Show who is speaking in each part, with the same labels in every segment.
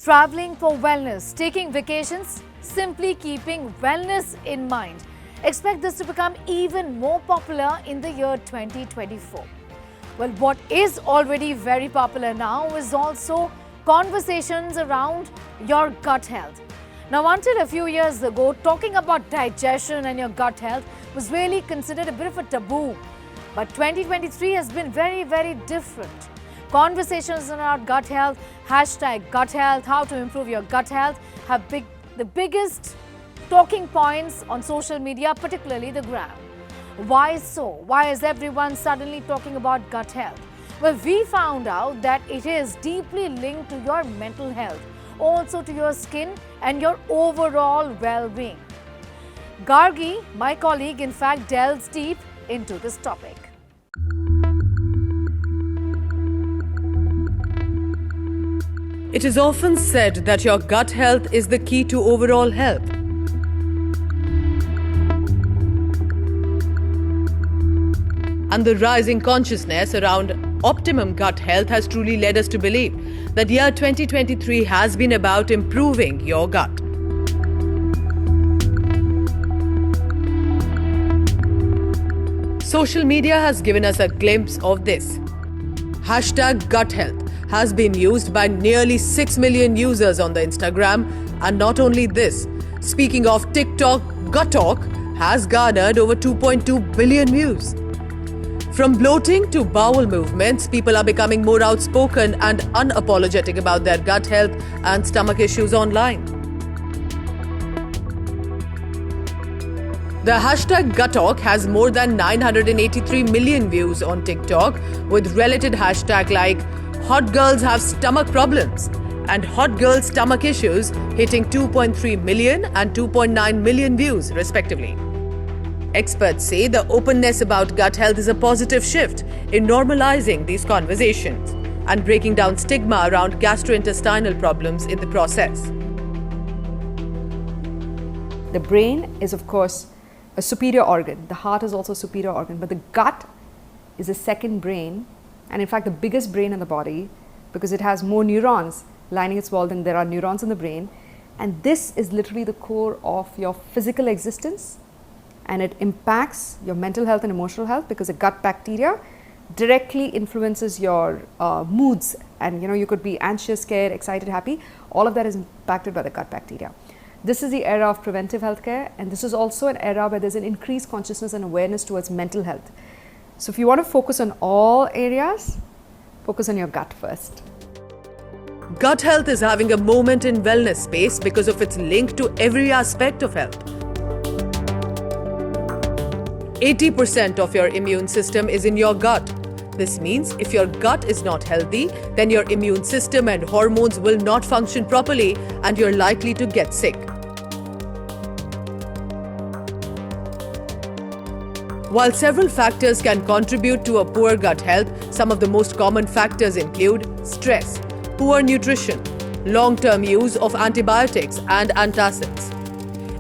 Speaker 1: traveling for wellness, taking vacations, simply keeping wellness in mind. Expect this to become even more popular in the year 2024. Well, what is already very popular now is also conversations around your gut health. Now, until a few years ago, talking about digestion and your gut health was really considered a bit of a taboo. But 2023 has been very, very different. Conversations around gut health, hashtag gut health, how to improve your gut health, have the biggest talking points on social media, particularly the gram. Why so? Why is everyone suddenly talking about gut health? Well, we found out that it is deeply linked to your mental health, also to your skin and your overall well-being. Gargi, my colleague, in fact, delves deep into this topic.
Speaker 2: It is often said that your gut health is the key to overall health. And the rising consciousness around optimum gut health has truly led us to believe that year 2023 has been about improving your gut. Social media has given us a glimpse of this. Hashtag gut health has been used by nearly 6 million users on the Instagram, and not only this, speaking of TikTok, Gut Talk has garnered over 2.2 billion views. From bloating to bowel movements, people are becoming more outspoken and unapologetic about their gut health and stomach issues online. The hashtag Gut Talk has more than 983 million views on TikTok, with related hashtags like Hot Girls Have Stomach Problems and Hot Girls Stomach Issues hitting 2.3 million and 2.9 million views respectively. Experts say the openness about gut health is a positive shift in normalizing these conversations and breaking down stigma around gastrointestinal problems in the process.
Speaker 3: The brain is, of course, a superior organ. The heart is also a superior organ, but the gut is a second brain, and in fact the biggest brain in the body, because it has more neurons lining its wall than there are neurons in the brain. And this is literally the core of your physical existence, and it impacts your mental health and emotional health, because the gut bacteria directly influences your moods, and you could be anxious, scared, excited, happy. All of that is impacted by the gut bacteria. This is the era of preventive healthcare, and this is also an era where there's an increased consciousness and awareness towards mental health. So if you want to focus on all areas, focus on your gut first.
Speaker 2: Gut health is having a moment in wellness space because of its link to every aspect of health. 80% of your immune system is in your gut. This means if your gut is not healthy, then your immune system and hormones will not function properly and you're likely to get sick. While several factors can contribute to a poor gut health, some of the most common factors include stress, poor nutrition, long-term use of antibiotics and antacids.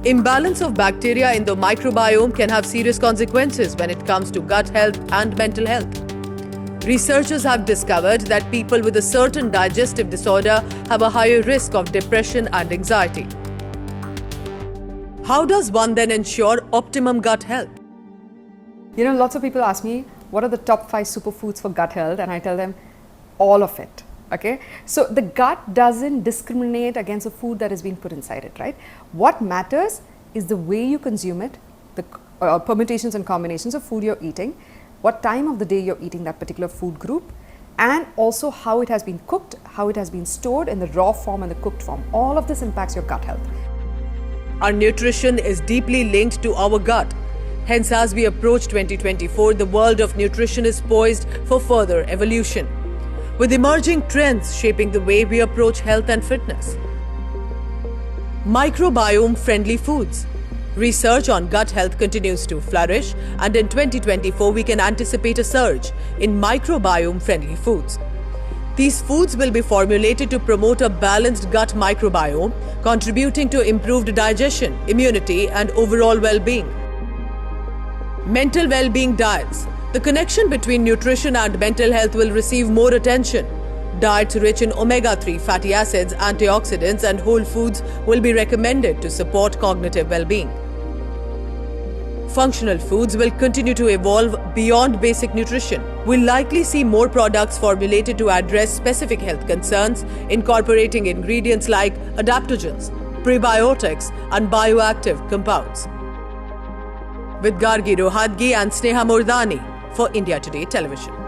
Speaker 2: Imbalance of bacteria in the microbiome can have serious consequences when it comes to gut health and mental health. Researchers have discovered that people with a certain digestive disorder have a higher risk of depression and anxiety. How does one then ensure optimum gut health?
Speaker 3: Lots of people ask me, what are the top 5 superfoods for gut health? And I tell them, all of it. Okay, so the gut doesn't discriminate against the food that is being put inside it, right? What matters is the way you consume it, the permutations and combinations of food you're eating, what time of the day you're eating that particular food group, and also how it has been cooked, how it has been stored in the raw form and the cooked form. All of this impacts your gut health.
Speaker 2: Our nutrition is deeply linked to our gut. Hence, as we approach 2024, the world of nutrition is poised for further evolution, with emerging trends shaping the way we approach health and fitness. Microbiome-friendly foods. Research on gut health continues to flourish, and in 2024 we can anticipate a surge in microbiome-friendly foods. These foods will be formulated to promote a balanced gut microbiome, contributing to improved digestion, immunity, and overall well-being. Mental well-being diets. The connection between nutrition and mental health will receive more attention. Diets rich in omega-3 fatty acids, antioxidants and whole foods will be recommended to support cognitive well-being. Functional foods will continue to evolve beyond basic nutrition. We'll likely see more products formulated to address specific health concerns, incorporating ingredients like adaptogens, prebiotics and bioactive compounds. With Gargi Rohadgi and Sneha Murdani for India Today Television.